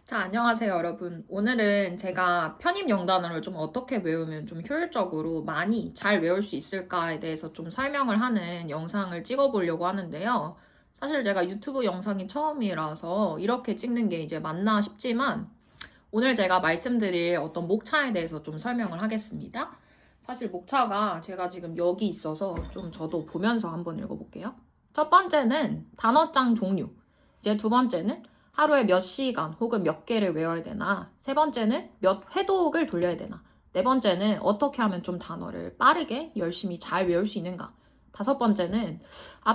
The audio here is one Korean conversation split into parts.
자, 안녕하세요, 여러분. 오늘은 제가 편입 영단어를 좀 어떻게 외우면 좀 효율적으로 많이 잘 외울 수 있을까에 대해서 좀 설명을 하는 영상을 찍어보려고 하는데요. 사실 제가 유튜브 영상이 처음이라서 이렇게 찍는 게 이제 맞나 싶지만 오늘 제가 말씀드릴 어떤 목차에 대해서 좀 설명을 하겠습니다. 사실 목차가 제가 지금 여기 있어서 좀 저도 보면서 한번 읽어볼게요. 첫 번째는 단어장 종류. 이제 두 번째는 하루에 몇 시간 혹은 몇 개를 외워야 되나. 세 번째는 몇 회독을 돌려야 되나. 네 번째는 어떻게 하면 좀 단어를 빠르게 열심히 잘 외울 수 있는가. 다섯 번째는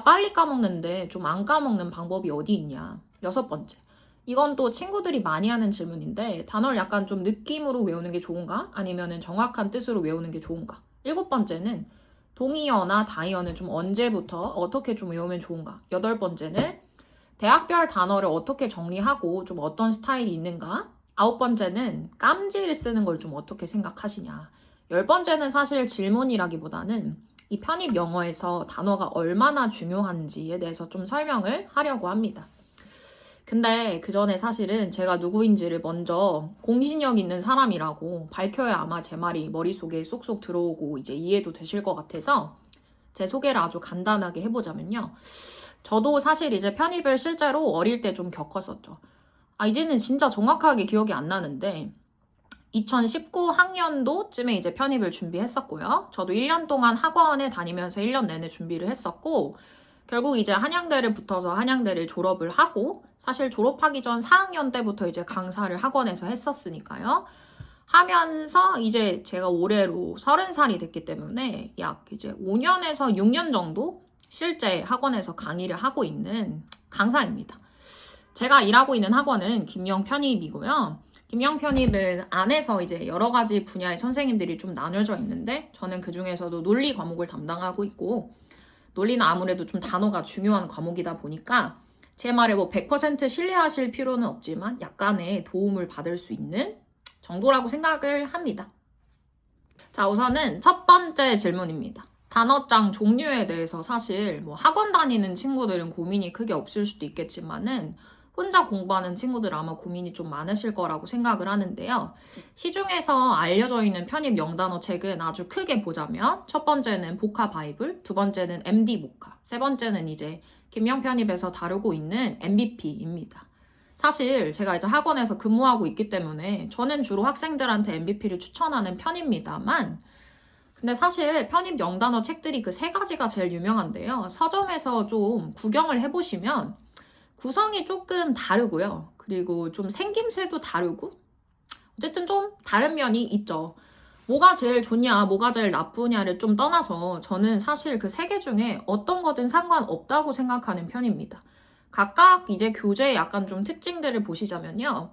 빨리 까먹는데 좀 안 까먹는 방법이 어디 있냐. 여섯 번째. 이건 또 친구들이 많이 하는 질문인데 단어를 약간 좀 느낌으로 외우는 게 좋은가? 아니면은 정확한 뜻으로 외우는 게 좋은가? 일곱 번째는 동의어나 다의어는 좀 언제부터 어떻게 좀 외우면 좋은가? 여덟 번째는 대학별 단어를 어떻게 정리하고 좀 어떤 스타일이 있는가? 아홉 번째는 깜지를 쓰는 걸 좀 어떻게 생각하시냐? 열 번째는 사실 질문이라기보다는 이 편입 영어에서 단어가 얼마나 중요한지에 대해서 좀 설명을 하려고 합니다. 근데 그 전에 사실은 제가 누구인지를 먼저 공신력 있는 사람이라고 밝혀야 아마 제 말이 머릿속에 쏙쏙 들어오고 이제 이해도 되실 것 같아서 제 소개를 아주 간단하게 해보자면요. 저도 사실 이제 편입을 실제로 어릴 때 좀 겪었었죠. 이제는 진짜 정확하게 기억이 안 나는데 2019 학년도쯤에 이제 편입을 준비했었고요. 저도 1년 동안 학원에 다니면서 1년 내내 준비를 했었고 결국 이제 한양대를 붙어서 한양대를 졸업을 하고 사실 졸업하기 전 4학년 때부터 이제 강사를 학원에서 했었으니까요. 하면서 이제 제가 올해로 30살이 됐기 때문에 약 이제 5년에서 6년 정도 실제 학원에서 강의를 하고 있는 강사입니다. 제가 일하고 있는 학원은 김영 편입이고요. 김영 편입은 안에서 이제 여러 가지 분야의 선생님들이 좀 나눠져 있는데 저는 그 중에서도 논리 과목을 담당하고 있고 논리는 아무래도 좀 단어가 중요한 과목이다 보니까 제 말에 뭐 100% 신뢰하실 필요는 없지만 약간의 도움을 받을 수 있는 정도라고 생각을 합니다. 자, 우선은 첫 번째 질문입니다. 단어장 종류에 대해서 사실 뭐 학원 다니는 친구들은 고민이 크게 없을 수도 있겠지만은 혼자 공부하는 친구들 아마 고민이 좀 많으실 거라고 생각을 하는데요. 시중에서 알려져 있는 편입 영단어 책은 아주 크게 보자면 첫 번째는 보카 바이블, 두 번째는 MD 보카, 세 번째는 이제 김영 편입에서 다루고 있는 MBP입니다. 사실 제가 이제 학원에서 근무하고 있기 때문에 저는 주로 학생들한테 MBP를 추천하는 편입니다만 근데 사실 편입 영단어 책들이 그 세 가지가 제일 유명한데요. 서점에서 좀 구경을 해보시면 구성이 조금 다르고요. 그리고 좀 생김새도 다르고 어쨌든 좀 다른 면이 있죠. 뭐가 제일 좋냐, 뭐가 제일 나쁘냐를 좀 떠나서 저는 사실 그 세 개 중에 어떤 거든 상관없다고 생각하는 편입니다. 각각 이제 교재의 약간 좀 특징들을 보시자면요.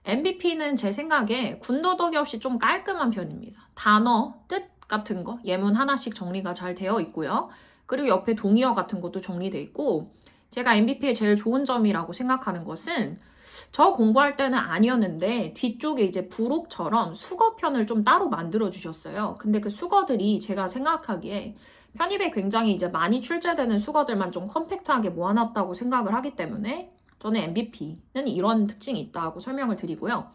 MBP는 제 생각에 군더더기 없이 좀 깔끔한 편입니다. 단어, 뜻 같은 거, 예문 하나씩 정리가 잘 되어 있고요. 그리고 옆에 동의어 같은 것도 정리되어 있고 제가 MBP의 제일 좋은 점이라고 생각하는 것은 저 공부할 때는 아니었는데 뒤쪽에 이제 부록처럼 수거편을 좀 따로 만들어 주셨어요. 근데 그 수거들이 제가 생각하기에 편입에 굉장히 이제 많이 출제되는 수거들만 좀 컴팩트하게 모아놨다고 생각을 하기 때문에 저는 MBP는 이런 특징이 있다고 설명을 드리고요.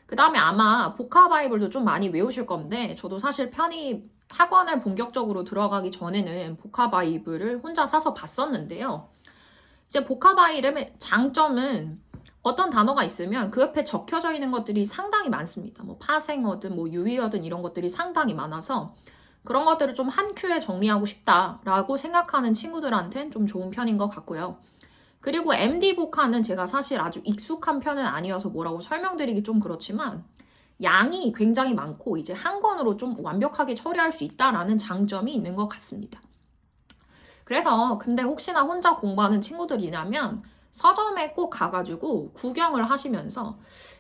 그 다음에 아마 보카바이블도 좀 많이 외우실 건데 저도 사실 편입 학원을 본격적으로 들어가기 전에는 보카바이블을 혼자 사서 봤었는데요. 이제 보카바이블의 장점은 어떤 단어가 있으면 그 옆에 적혀져 있는 것들이 상당히 많습니다. 뭐 파생어든 뭐 유의어든 이런 것들이 상당히 많아서 그런 것들을 좀 한 큐에 정리하고 싶다라고 생각하는 친구들한테는 좀 좋은 편인 것 같고요. 그리고 MD 보카는 제가 사실 아주 익숙한 편은 아니어서 뭐라고 설명드리기 좀 그렇지만 양이 굉장히 많고 이제 한 권으로 좀 완벽하게 처리할 수 있다라는 장점이 있는 것 같습니다. 그래서 근데 혹시나 혼자 공부하는 친구들이라면 서점에 꼭 가가지고 구경을 하시면서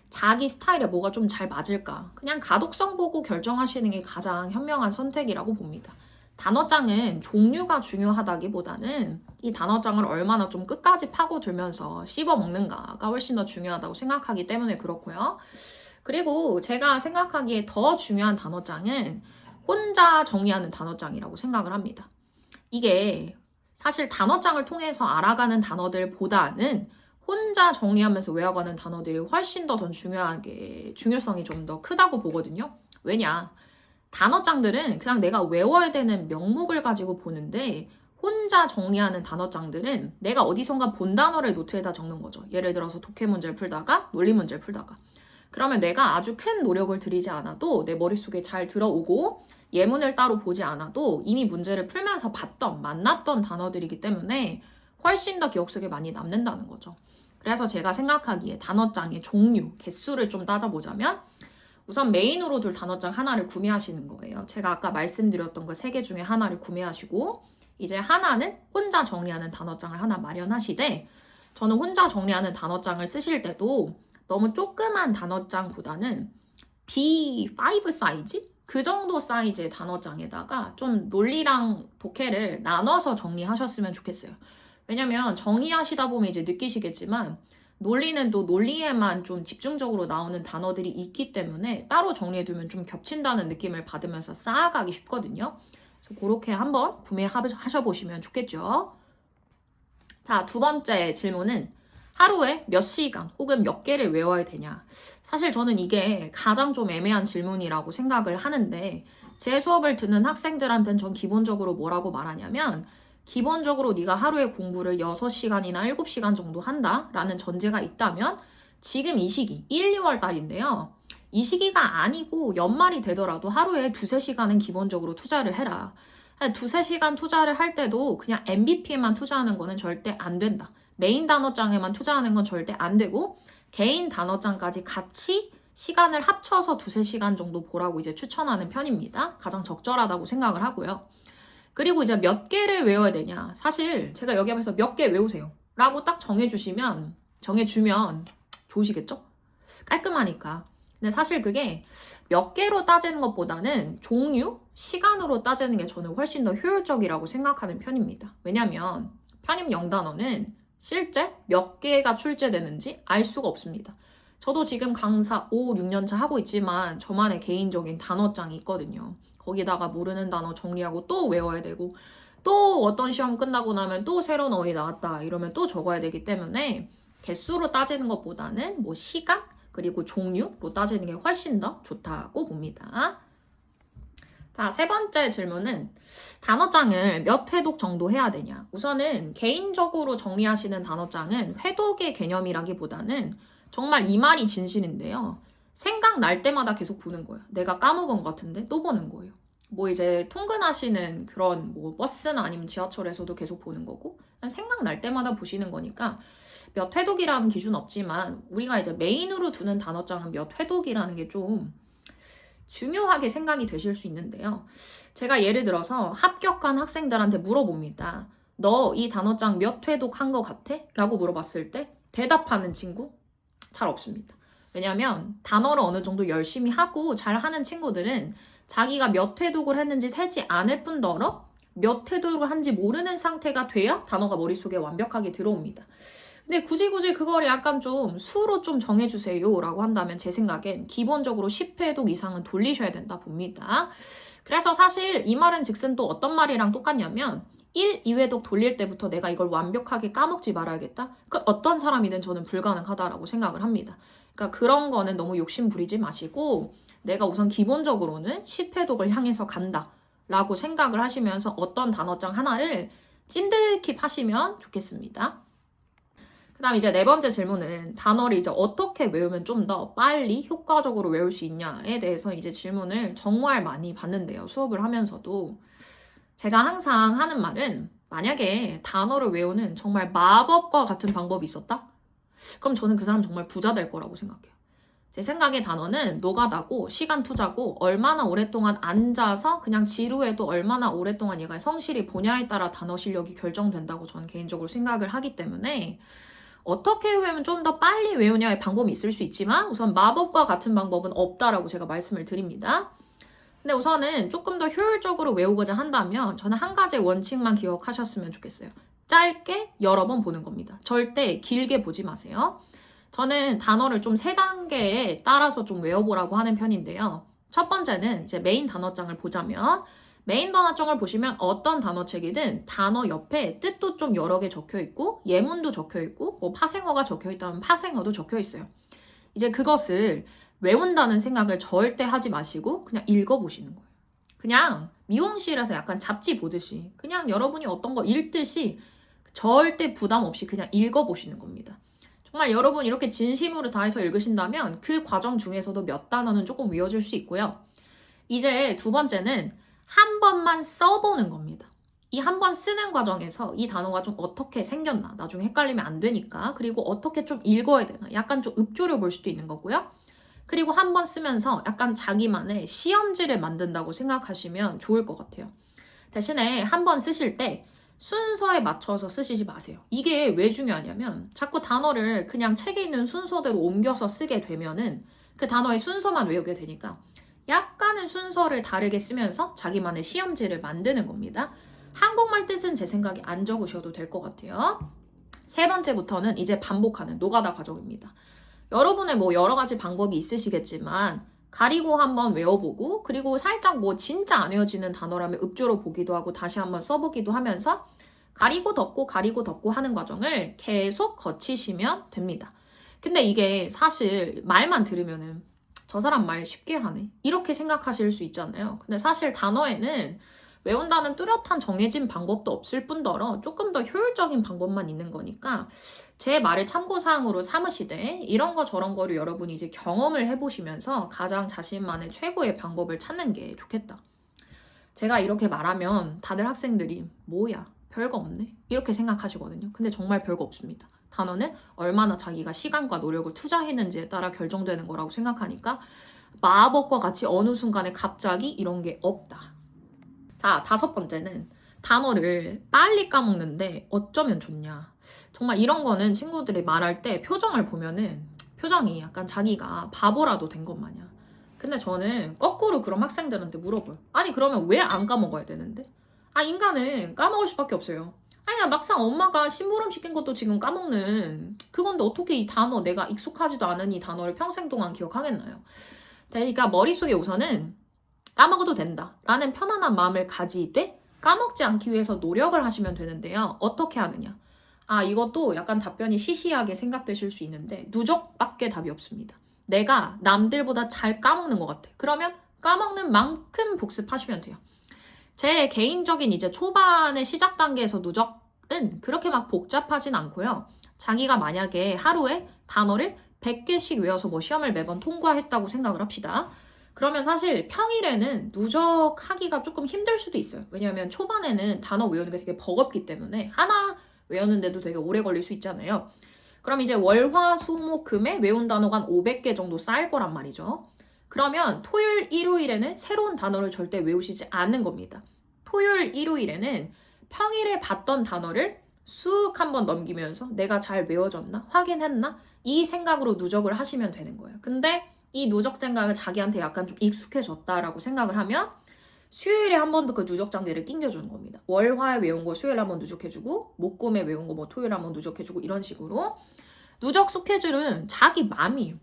자기 스타일에 뭐가 좀 잘 맞을까 그냥 가독성 보고 결정하시는 게 가장 현명한 선택이라고 봅니다. 단어장은 종류가 중요하다기보다는 이 단어장을 얼마나 좀 끝까지 파고들면서 씹어 먹는가가 훨씬 더 중요하다고 생각하기 때문에 그렇고요. 그리고 제가 생각하기에 더 중요한 단어장은 혼자 정리하는 단어장이라고 생각을 합니다. 이게 사실 단어장을 통해서 알아가는 단어들보다는 혼자 정리하면서 외워가는 단어들이 훨씬 더 전 중요성이 좀 더 크다고 보거든요. 왜냐? 단어장들은 그냥 내가 외워야 되는 명목을 가지고 보는데 혼자 정리하는 단어장들은 내가 어디선가 본 단어를 노트에다 적는 거죠. 예를 들어서 독해 문제를 풀다가 논리 문제를 풀다가 그러면 내가 아주 큰 노력을 들이지 않아도 내 머릿속에 잘 들어오고 예문을 따로 보지 않아도 이미 문제를 풀면서 만났던 단어들이기 때문에 훨씬 더 기억 속에 많이 남는다는 거죠. 그래서 제가 생각하기에 단어장의 종류, 개수를 좀 따져보자면 우선 메인으로 둘 단어장 하나를 구매하시는 거예요. 제가 아까 말씀드렸던 그 3개 중에 하나를 구매하시고 이제 하나는 혼자 정리하는 단어장을 하나 마련하시되 저는 혼자 정리하는 단어장을 쓰실 때도 너무 조그만 단어장보다는 B5 사이즈? 그 정도 사이즈의 단어장에다가 좀 논리랑 독해를 나눠서 정리하셨으면 좋겠어요. 왜냐면 정리하시다 보면 이제 느끼시겠지만 논리는 또 논리에만 좀 집중적으로 나오는 단어들이 있기 때문에 따로 정리해두면 좀 겹친다는 느낌을 받으면서 쌓아가기 쉽거든요. 그래서 그렇게 한번 구매하셔보시면 좋겠죠. 자, 2번째 질문은 하루에 몇 시간 혹은 몇 개를 외워야 되냐. 사실 저는 이게 가장 좀 애매한 질문이라고 생각을 하는데 제 수업을 듣는 학생들한테는 전 기본적으로 뭐라고 말하냐면 기본적으로 네가 하루에 공부를 6시간이나 7시간 정도 한다라는 전제가 있다면 지금 이 시기 1, 2월 달인데요. 이 시기가 아니고 연말이 되더라도 하루에 2-3시간은 기본적으로 투자를 해라. 2-3시간 투자를 할 때도 그냥 MBP에만 투자하는 거는 절대 안 된다. 메인 단어장에만 투자하는 건 절대 안 되고 개인 단어장까지 같이 시간을 합쳐서 2-3시간 정도 보라고 이제 추천하는 편입니다. 가장 적절하다고 생각을 하고요. 그리고 이제 몇 개를 외워야 되냐. 사실 제가 여기 하면서 몇 개 외우세요 라고 딱 정해주면 좋으시겠죠? 깔끔하니까. 근데 사실 그게 몇 개로 따지는 것보다는 종류, 시간으로 따지는 게 저는 훨씬 더 효율적이라고 생각하는 편입니다. 왜냐면 편입 영단어는 실제 몇 개가 출제되는지 알 수가 없습니다. 저도 지금 강사 5, 6년차 하고 있지만 저만의 개인적인 단어장이 있거든요. 거기다가 모르는 단어 정리하고 또 외워야 되고 또 어떤 시험 끝나고 나면 또 새로운 어휘 나왔다 이러면 또 적어야 되기 때문에 개수로 따지는 것보다는 뭐 시간 그리고 종류로 따지는 게 훨씬 더 좋다고 봅니다. 자, 3번째 질문은 단어장을 몇 회독 정도 해야 되냐. 우선은 개인적으로 정리하시는 단어장은 회독의 개념이라기보다는 정말 이 말이 진실인데요. 생각날 때마다 계속 보는 거예요. 내가 까먹은 것 같은데 또 보는 거예요. 뭐 이제 통근하시는 그런 뭐 버스나 아니면 지하철에서도 계속 보는 거고 생각날 때마다 보시는 거니까 몇 회독이라는 기준 없지만 우리가 이제 메인으로 두는 단어장은 몇 회독이라는 게 좀 중요하게 생각이 되실 수 있는데요. 제가 예를 들어서 합격한 학생들한테 물어봅니다. 너 이 단어장 몇 회독 한 거 같아? 라고 물어봤을 때 대답하는 친구 잘 없습니다. 왜냐면 단어를 어느 정도 열심히 하고 잘하는 친구들은 자기가 몇 회독을 했는지 세지 않을 뿐더러 몇 회독을 한지 모르는 상태가 돼야 단어가 머릿속에 완벽하게 들어옵니다. 근데 굳이 그걸 약간 좀 수로 좀 정해주세요 라고 한다면 제 생각엔 기본적으로 10회독 이상은 돌리셔야 된다 봅니다. 그래서 사실 이 말은 즉슨 또 어떤 말이랑 똑같냐면 1, 2회독 돌릴 때부터 내가 이걸 완벽하게 까먹지 말아야겠다? 그러니까 어떤 사람이든 저는 불가능하다라고 생각을 합니다. 그러니까 그런 거는 너무 욕심 부리지 마시고 내가 우선 기본적으로는 10회독을 향해서 간다 라고 생각을 하시면서 어떤 단어장 하나를 찐득히 파시면 좋겠습니다. 그 다음 이제 4번째 질문은 단어를 이제 어떻게 외우면 좀 더 빨리 효과적으로 외울 수 있냐에 대해서 이제 질문을 정말 많이 받는데요. 수업을 하면서도. 제가 항상 하는 말은 만약에 단어를 외우는 정말 마법과 같은 방법이 있었다? 그럼 저는 그 사람 정말 부자 될 거라고 생각해요. 제 생각에 단어는 노가다고 시간 투자고 얼마나 오랫동안 앉아서 그냥 지루해도 얼마나 오랫동안 얘가 성실히 보냐에 따라 단어 실력이 결정된다고 저는 개인적으로 생각을 하기 때문에 어떻게 외우면 좀 더 빨리 외우냐의 방법이 있을 수 있지만 우선 마법과 같은 방법은 없다라고 제가 말씀을 드립니다. 근데 우선은 조금 더 효율적으로 외우고자 한다면 저는 한 가지 원칙만 기억하셨으면 좋겠어요. 짧게 여러 번 보는 겁니다. 절대 길게 보지 마세요. 저는 단어를 좀 3단계에 따라서 좀 외워보라고 하는 편인데요. 첫 번째는 이제 메인 단어장을 보자면 메인 단어장을 보시면 어떤 단어책이든 단어 옆에 뜻도 좀 여러 개 적혀 있고 예문도 적혀 있고 뭐 파생어가 적혀 있다면 파생어도 적혀 있어요. 이제 그것을 외운다는 생각을 절대 하지 마시고 그냥 읽어보시는 거예요. 그냥 미용실에서 약간 잡지 보듯이 그냥 여러분이 어떤 거 읽듯이 절대 부담 없이 그냥 읽어보시는 겁니다. 정말 여러분 이렇게 진심으로 다해서 읽으신다면 그 과정 중에서도 몇 단어는 조금 외워질 수 있고요. 이제 두 번째는 한 번만 써보는 겁니다. 이 한 번 쓰는 과정에서 이 단어가 좀 어떻게 생겼나 나중에 헷갈리면 안 되니까 그리고 어떻게 좀 읽어야 되나 약간 좀 읊조려 볼 수도 있는 거고요. 그리고 한 번 쓰면서 약간 자기만의 시험지를 만든다고 생각하시면 좋을 것 같아요. 대신에 한 번 쓰실 때 순서에 맞춰서 쓰시지 마세요. 이게 왜 중요하냐면 자꾸 단어를 그냥 책에 있는 순서대로 옮겨서 쓰게 되면은 그 단어의 순서만 외우게 되니까 약간은 순서를 다르게 쓰면서 자기만의 시험지를 만드는 겁니다. 한국말 뜻은 제 생각에 안 적으셔도 될 것 같아요. 세 번째부터는 이제 반복하는 노가다 과정입니다. 여러분의 뭐 여러 가지 방법이 있으시겠지만 가리고 한번 외워보고 그리고 살짝 뭐 진짜 안 외워지는 단어라면 읊조려 보기도 하고 다시 한번 써보기도 하면서 가리고 덮고 하는 과정을 계속 거치시면 됩니다. 근데 이게 사실 말만 들으면은 저 사람 말 쉽게 하네 이렇게 생각하실 수 있잖아요. 근데 사실 단어에는 외운다는 뚜렷한 정해진 방법도 없을 뿐더러 조금 더 효율적인 방법만 있는 거니까 제 말을 참고사항으로 삼으시되 이런 거 저런 거를 여러분이 이제 경험을 해보시면서 가장 자신만의 최고의 방법을 찾는 게 좋겠다. 제가 이렇게 말하면 다들 학생들이 뭐야 별거 없네 이렇게 생각하시거든요. 근데 정말 별거 없습니다. 단어는 얼마나 자기가 시간과 노력을 투자했는지에 따라 결정되는 거라고 생각하니까 마법과 같이 어느 순간에 갑자기 이런 게 없다. 자, 다섯 번째는 단어를 빨리 까먹는데 어쩌면 좋냐. 정말 이런 거는 친구들이 말할 때 표정을 보면은 표정이 약간 자기가 바보라도 된 것 마냥. 근데 저는 거꾸로 그런 학생들한테 물어봐요. 아니 그러면 왜 안 까먹어야 되는데? 아 인간은 까먹을 수밖에 없어요. 아니 막상 엄마가 심부름 시킨 것도 지금 까먹는 그건데 어떻게 이 단어 내가 익숙하지도 않은 이 단어를 평생 동안 기억하겠나요? 그러니까 머릿속에 우선은 까먹어도 된다라는 편안한 마음을 가지되 까먹지 않기 위해서 노력을 하시면 되는데요. 어떻게 하느냐? 아 이것도 약간 답변이 시시하게 생각되실 수 있는데 누적밖에 답이 없습니다. 내가 남들보다 잘 까먹는 것 같아. 그러면 까먹는 만큼 복습하시면 돼요. 제 개인적인 이제 초반의 시작 단계에서 누적은 그렇게 막 복잡하진 않고요. 자기가 만약에 하루에 단어를 100개씩 외워서 뭐 시험을 매번 통과했다고 생각을 합시다. 그러면 사실 평일에는 누적하기가 조금 힘들 수도 있어요. 왜냐하면 초반에는 단어 외우는 게 되게 버겁기 때문에 하나 외우는데도 되게 오래 걸릴 수 있잖아요. 그럼 이제 월, 화, 수, 목, 금에 외운 단어가 한 500개 정도 쌓일 거란 말이죠. 그러면 토요일, 일요일에는 새로운 단어를 절대 외우시지 않는 겁니다. 토요일, 일요일에는 평일에 봤던 단어를 쑥 한번 넘기면서 내가 잘 외워졌나? 확인했나? 이 생각으로 누적을 하시면 되는 거예요. 근데 이 누적 생각을 자기한테 약간 좀 익숙해졌다라고 생각을 하면 수요일에 한 번 더 그 누적 장기를 낑겨주는 겁니다. 월, 화에 외운 거 수요일에 한 번 누적해주고 목금에 외운 거 뭐 토요일에 한 번 누적해주고 이런 식으로 누적 스케줄은 자기 맘이에요.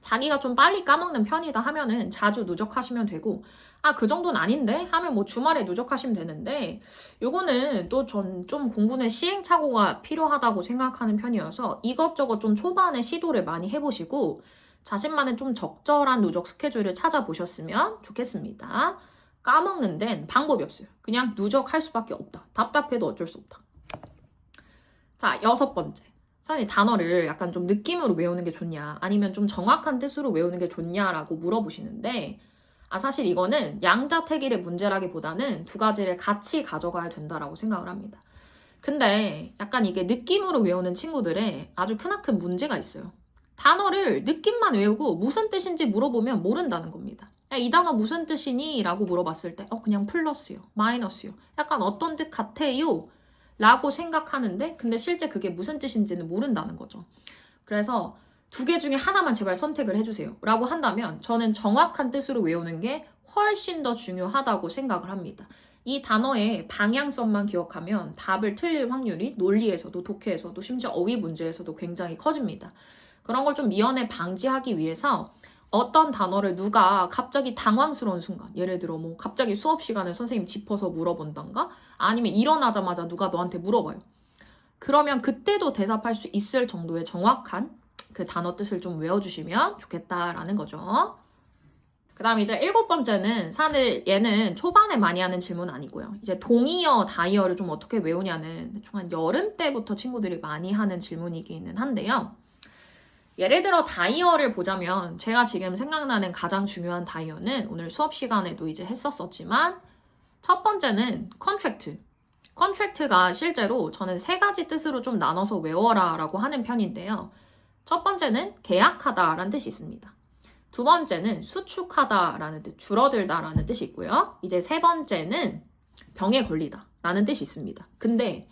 자기가 좀 빨리 까먹는 편이다 하면은 자주 누적하시면 되고 아 그 정도는 아닌데 하면 뭐 주말에 누적하시면 되는데 요거는 또 전 좀 공부는 시행착오가 필요하다고 생각하는 편이어서 이것저것 좀 초반에 시도를 많이 해보시고 자신만의 좀 적절한 누적 스케줄을 찾아보셨으면 좋겠습니다. 까먹는 데는 방법이 없어요. 그냥 누적할 수밖에 없다. 답답해도 어쩔 수 없다. 자, 여섯 번째. 사실 단어를 약간 좀 느낌으로 외우는 게 좋냐 아니면 좀 정확한 뜻으로 외우는 게 좋냐라고 물어보시는데 사실 이거는 양자택일의 문제라기보다는 두 가지를 같이 가져가야 된다라고 생각을 합니다. 근데 약간 이게 느낌으로 외우는 친구들의 아주 크나큰 문제가 있어요. 단어를 느낌만 외우고 무슨 뜻인지 물어보면 모른다는 겁니다. 야, 이 단어 무슨 뜻이니? 라고 물어봤을 때 그냥 플러스요, 마이너스요. 약간 어떤 뜻 같아요? 라고 생각하는데 근데 실제 그게 무슨 뜻인지는 모른다는 거죠. 그래서 두 개 중에 하나만 제발 선택을 해주세요. 라고 한다면 저는 정확한 뜻으로 외우는 게 훨씬 더 중요하다고 생각을 합니다. 이 단어의 방향성만 기억하면 답을 틀릴 확률이 논리에서도 독해에서도 심지어 어휘 문제에서도 굉장히 커집니다. 그런 걸 좀 미연에 방지하기 위해서 어떤 단어를 누가 갑자기 당황스러운 순간, 예를 들어 뭐 갑자기 수업 시간에 선생님 짚어서 물어본단가? 아니면 일어나자마자 누가 너한테 물어봐요. 그러면 그때도 대답할 수 있을 정도의 정확한 그 단어 뜻을 좀 외워주시면 좋겠다라는 거죠. 그 다음에 이제 7번째는 사실 얘는 초반에 많이 하는 질문 아니고요. 이제 동의어, 다이어를 좀 어떻게 외우냐는 대충 한 여름 때부터 친구들이 많이 하는 질문이기는 한데요. 예를 들어 다이어를 보자면 제가 지금 생각나는 가장 중요한 다이어는 오늘 수업 시간에도 이제 했었지만 첫 번째는 컨트랙트. 컨트랙트가 실제로 저는 3가지 뜻으로 좀 나눠서 외워라 라고 하는 편인데요. 첫 번째는 계약하다 라는 뜻이 있습니다. 두 번째는 수축하다 라는 뜻, 줄어들다 라는 뜻이 있고요. 이제 3번째는 병에 걸리다 라는 뜻이 있습니다. 근데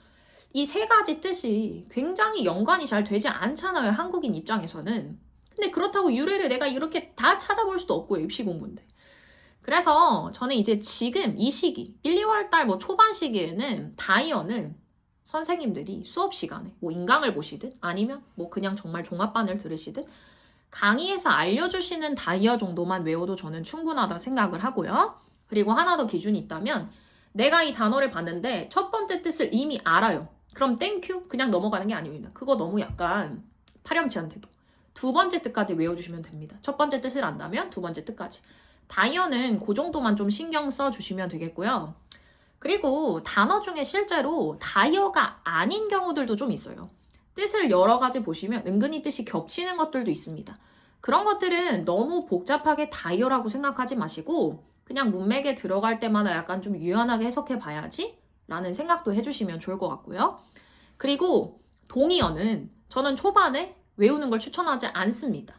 이 3가지 뜻이 굉장히 연관이 잘 되지 않잖아요. 한국인 입장에서는. 근데 그렇다고 유래를 내가 이렇게 다 찾아볼 수도 없고요. 입시 공부인데. 그래서 저는 이제 지금 이 시기, 1, 2월 달 뭐 초반 시기에는 다이어는 선생님들이 수업 시간에 뭐 인강을 보시든 아니면 뭐 그냥 정말 종합반을 들으시든 강의에서 알려주시는 다이어 정도만 외워도 저는 충분하다 생각을 하고요. 그리고 하나 더 기준이 있다면 내가 이 단어를 봤는데 첫 번째 뜻을 이미 알아요. 그럼 땡큐? 그냥 넘어가는 게 아닙니다. 그거 너무 약간 파렴치한 태도. 두 번째 뜻까지 외워주시면 됩니다. 첫 번째 뜻을 안다면 두 번째 뜻까지. 다이어는 그 정도만 좀 신경 써주시면 되겠고요. 그리고 단어 중에 실제로 다이어가 아닌 경우들도 좀 있어요. 뜻을 여러 가지 보시면 은근히 뜻이 겹치는 것들도 있습니다. 그런 것들은 너무 복잡하게 다이어라고 생각하지 마시고 그냥 문맥에 들어갈 때마다 약간 좀 유연하게 해석해 봐야지 라는 생각도 해주시면 좋을 것 같고요. 그리고 동의어는 저는 초반에 외우는 걸 추천하지 않습니다.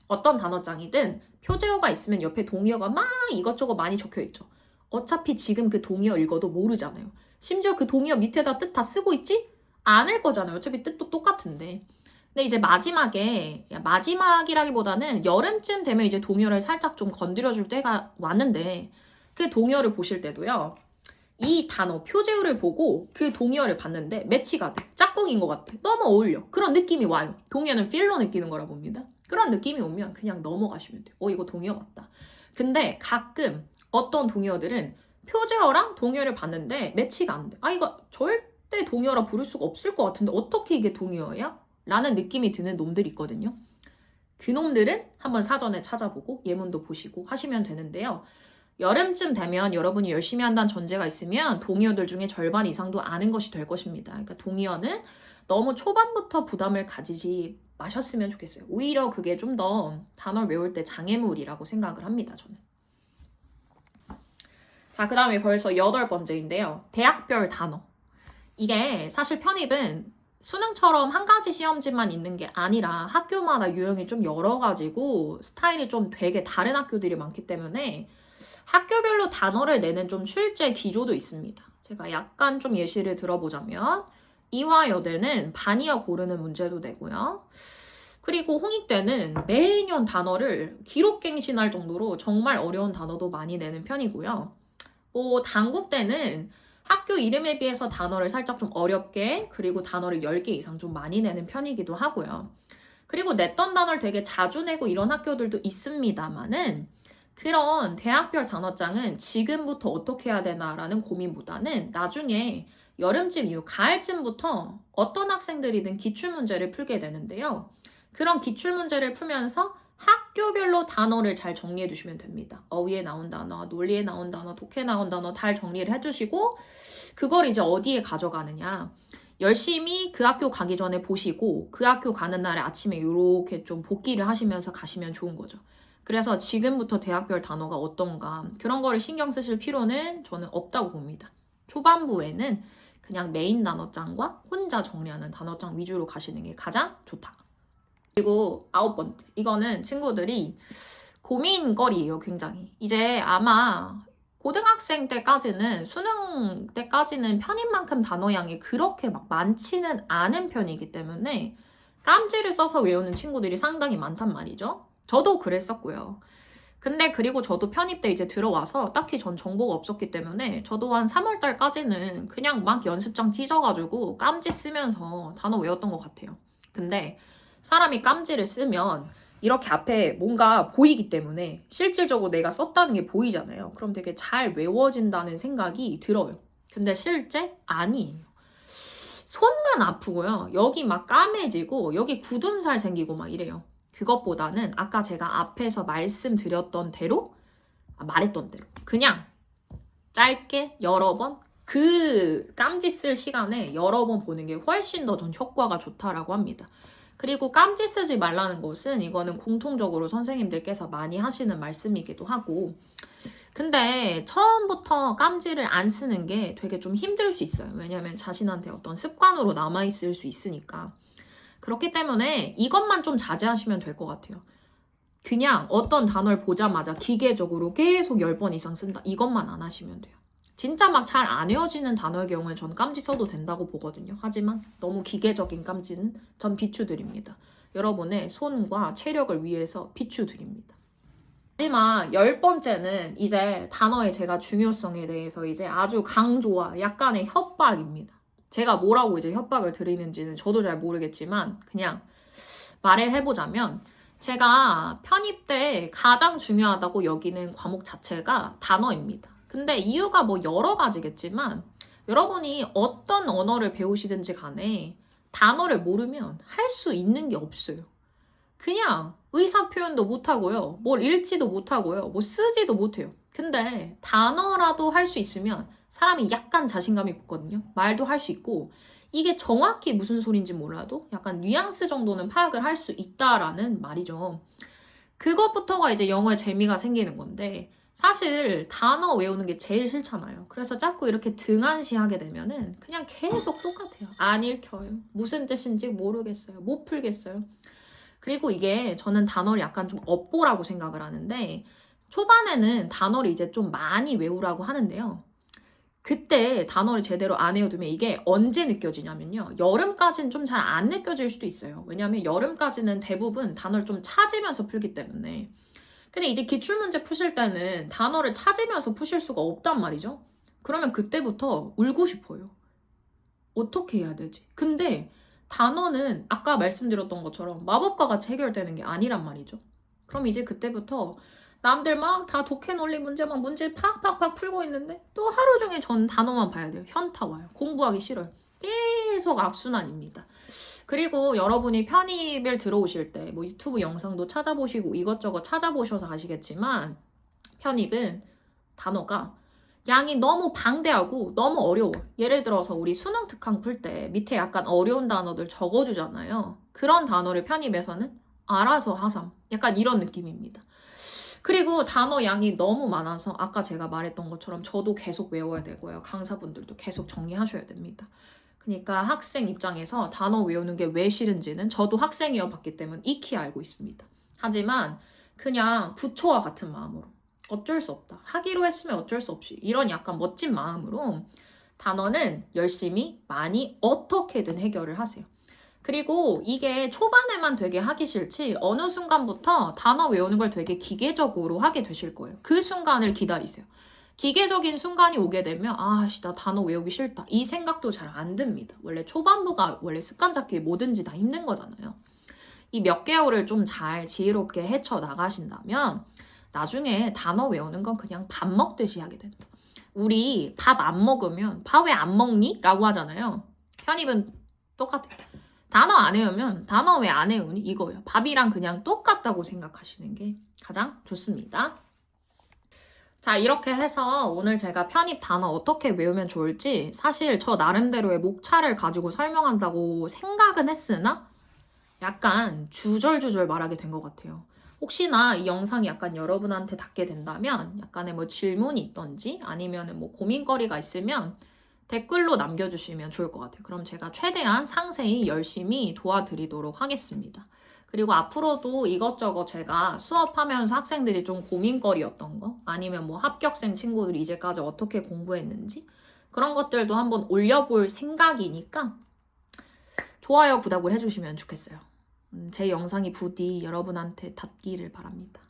어떤 단어장이든 표제어가 있으면 옆에 동의어가 막 이것저것 많이 적혀있죠. 어차피 지금 그 동의어 읽어도 모르잖아요. 심지어 그 동의어 밑에다 뜻 다 쓰고 있지? 않을 거잖아요. 어차피 뜻도 똑같은데. 근데 이제 마지막이라기보다는 여름쯤 되면 이제 동의어를 살짝 좀 건드려줄 때가 왔는데 그 동의어를 보실 때도요. 이 단어, 표제어를 보고 그 동의어를 봤는데 매치가 돼. 짝꿍인 것 같아. 너무 어울려. 그런 느낌이 와요. 동의어는 필로 느끼는 거라 봅니다. 그런 느낌이 오면 그냥 넘어가시면 돼요. 이거 동의어 맞다. 근데 가끔 어떤 동의어들은 표제어랑 동의어를 봤는데 매치가 안 돼. 이거 절대 동의어라 부를 수가 없을 것 같은데 어떻게 이게 동의어야? 라는 느낌이 드는 놈들이 있거든요. 그 놈들은 한번 사전에 찾아보고 예문도 보시고 하시면 되는데요. 여름쯤 되면 여러분이 열심히 한다는 전제가 있으면 동의어들 중에 절반 이상도 아는 것이 될 것입니다. 그러니까 동의어는 너무 초반부터 부담을 가지지 마셨으면 좋겠어요. 오히려 그게 좀 더 단어를 외울 때 장애물이라고 생각을 합니다. 저는. 자, 그 다음에 벌써 8번째인데요. 대학별 단어. 이게 사실 편입은 수능처럼 한 가지 시험지만 있는 게 아니라 학교마다 유형이 좀 여러 가지고 스타일이 좀 되게 다른 학교들이 많기 때문에 학교별로 단어를 내는 좀 출제 기조도 있습니다. 제가 약간 좀 예시를 들어보자면 이화여대는 반이어 고르는 문제도 내고요. 그리고 홍익대는 매년 단어를 기록갱신할 정도로 정말 어려운 단어도 많이 내는 편이고요. 뭐 단국대는 학교 이름에 비해서 단어를 살짝 좀 어렵게 그리고 단어를 10개 이상 좀 많이 내는 편이기도 하고요. 그리고 냈던 단어를 되게 자주 내고 이런 학교들도 있습니다만은 그런 대학별 단어장은 지금부터 어떻게 해야 되나라는 고민보다는 나중에 여름쯤 이후 가을쯤부터 어떤 학생들이든 기출문제를 풀게 되는데요. 그런 기출문제를 풀면서 학교별로 단어를 잘 정리해 주시면 됩니다. 어휘에 나온 단어, 논리에 나온 단어, 독해에 나온 단어 잘 정리를 해주시고 그걸 이제 어디에 가져가느냐. 열심히 그 학교 가기 전에 보시고 그 학교 가는 날에 아침에 이렇게 좀 복기를 하시면서 가시면 좋은 거죠. 그래서 지금부터 대학별 단어가 어떤가 그런 거를 신경 쓰실 필요는 저는 없다고 봅니다. 초반부에는 그냥 메인 단어장과 혼자 정리하는 단어장 위주로 가시는 게 가장 좋다. 그리고 9번째. 이거는 친구들이 고민거리예요, 굉장히. 이제 아마 고등학생 때까지는 수능 때까지는 편입만큼 단어량이 그렇게 막 많지는 않은 편이기 때문에 깜지를 써서 외우는 친구들이 상당히 많단 말이죠. 저도 그랬었고요. 근데 그리고 저도 편입 때 이제 들어와서 딱히 전 정보가 없었기 때문에 저도 한 3월달까지는 그냥 막 연습장 찢어가지고 깜지 쓰면서 단어 외웠던 것 같아요. 근데 사람이 깜지를 쓰면 이렇게 앞에 뭔가 보이기 때문에 실질적으로 내가 썼다는 게 보이잖아요. 그럼 되게 잘 외워진다는 생각이 들어요. 근데 실제 아니에요. 손만 아프고요. 여기 막 까매지고 여기 굳은 살 생기고 막 이래요. 그것보다는 아까 제가 앞에서 말씀드렸던 대로 말했던 대로 그냥 짧게 여러 번 그 깜지 쓸 시간에 여러 번 보는 게 훨씬 더 전 효과가 좋다라고 합니다. 그리고 깜지 쓰지 말라는 것은 이거는 공통적으로 선생님들께서 많이 하시는 말씀이기도 하고 근데 처음부터 깜지를 안 쓰는 게 되게 좀 힘들 수 있어요. 왜냐하면 자신한테 어떤 습관으로 남아있을 수 있으니까. 그렇기 때문에 이것만 좀 자제하시면 될 것 같아요. 그냥 어떤 단어를 보자마자 기계적으로 계속 10번 이상 쓴다. 이것만 안 하시면 돼요. 진짜 막 잘 안 외워지는 단어의 경우는 전 깜지 써도 된다고 보거든요. 하지만 너무 기계적인 깜지는 전 비추드립니다. 여러분의 손과 체력을 위해서 비추드립니다. 마지막 10번째는 이제 단어의 제가 중요성에 대해서 이제 아주 강조와 약간의 협박입니다. 제가 뭐라고 이제 협박을 드리는지는 저도 잘 모르겠지만 그냥 말을 해보자면 제가 편입 때 가장 중요하다고 여기는 과목 자체가 단어입니다. 근데 이유가 뭐 여러 가지겠지만 여러분이 어떤 언어를 배우시든지 간에 단어를 모르면 할 수 있는 게 없어요. 그냥 의사 표현도 못하고요. 뭘 읽지도 못하고요. 뭐 쓰지도 못해요. 근데 단어라도 할 수 있으면 사람이 약간 자신감이 붙거든요. 말도 할 수 있고 이게 정확히 무슨 소린지 몰라도 약간 뉘앙스 정도는 파악을 할 수 있다라는 말이죠. 그것부터가 이제 영어의 재미가 생기는 건데 사실 단어 외우는 게 제일 싫잖아요. 그래서 자꾸 이렇게 등한시하게 되면은 그냥 계속 똑같아요. 안 읽혀요. 무슨 뜻인지 모르겠어요. 못 풀겠어요. 그리고 이게 저는 단어를 약간 좀 업보라고 생각을 하는데 초반에는 단어를 이제 좀 많이 외우라고 하는데요. 그때 단어를 제대로 안 외워두면 이게 언제 느껴지냐면요. 여름까지는 좀 잘 안 느껴질 수도 있어요. 왜냐하면 여름까지는 대부분 단어를 좀 찾으면서 풀기 때문에. 근데 이제 기출문제 푸실 때는 단어를 찾으면서 푸실 수가 없단 말이죠. 그러면 그때부터 울고 싶어요. 어떻게 해야 되지? 근데 단어는 아까 말씀드렸던 것처럼 마법과 같이 해결되는 게 아니란 말이죠. 그럼 이제 그때부터 남들 막 다 독해 논리 문제 막 문제 팍팍팍 풀고 있는데 또 하루 종일 전 단어만 봐야 돼요. 현타 와요. 공부하기 싫어요. 계속 악순환입니다. 그리고 여러분이 편입을 들어오실 때 뭐 유튜브 영상도 찾아보시고 이것저것 찾아보셔서 아시겠지만 편입은 단어가 양이 너무 방대하고 너무 어려워. 예를 들어서 우리 수능 특강 풀 때 밑에 약간 어려운 단어들 적어주잖아요. 그런 단어를 편입해서는 알아서 하삼. 약간 이런 느낌입니다. 그리고 단어 양이 너무 많아서 아까 제가 말했던 것처럼 저도 계속 외워야 되고요. 강사분들도 계속 정리하셔야 됩니다. 그러니까 학생 입장에서 단어 외우는 게 왜 싫은지는 저도 학생이어 봤기 때문에 익히 알고 있습니다. 하지만 그냥 부처와 같은 마음으로 어쩔 수 없다. 하기로 했으면 어쩔 수 없이 이런 약간 멋진 마음으로 단어는 열심히 많이 어떻게든 해결을 하세요. 그리고 이게 초반에만 되게 하기 싫지 어느 순간부터 단어 외우는 걸 되게 기계적으로 하게 되실 거예요. 그 순간을 기다리세요. 기계적인 순간이 오게 되면 아씨 나 단어 외우기 싫다 이 생각도 잘 안 듭니다. 원래 초반부가 원래 습관 잡기 뭐든지 다 힘든 거잖아요. 이 몇 개월을 좀 잘 지혜롭게 헤쳐나가신다면 나중에 단어 외우는 건 그냥 밥 먹듯이 하게 됩니다. 우리 밥 안 먹으면 밥 왜 안 먹니? 라고 하잖아요. 편입은 똑같아요. 단어 안 외우면 단어 왜 안 외우니? 이거예요. 밥이랑 그냥 똑같다고 생각하시는 게 가장 좋습니다. 자, 이렇게 해서 오늘 제가 편입 단어 어떻게 외우면 좋을지 사실 저 나름대로의 목차를 가지고 설명한다고 생각은 했으나 약간 주절주절 말하게 된 것 같아요. 혹시나 이 영상이 약간 여러분한테 닿게 된다면 약간의 뭐 질문이 있던지 아니면 뭐 고민거리가 있으면 댓글로 남겨주시면 좋을 것 같아요. 그럼 제가 최대한 상세히 열심히 도와드리도록 하겠습니다. 그리고 앞으로도 이것저것 제가 수업하면서 학생들이 좀 고민거리였던 거 아니면 뭐 합격생 친구들이 이제까지 어떻게 공부했는지 그런 것들도 한번 올려볼 생각이니까 좋아요, 구독을 해주시면 좋겠어요. 제 영상이 부디 여러분한테 닿기를 바랍니다.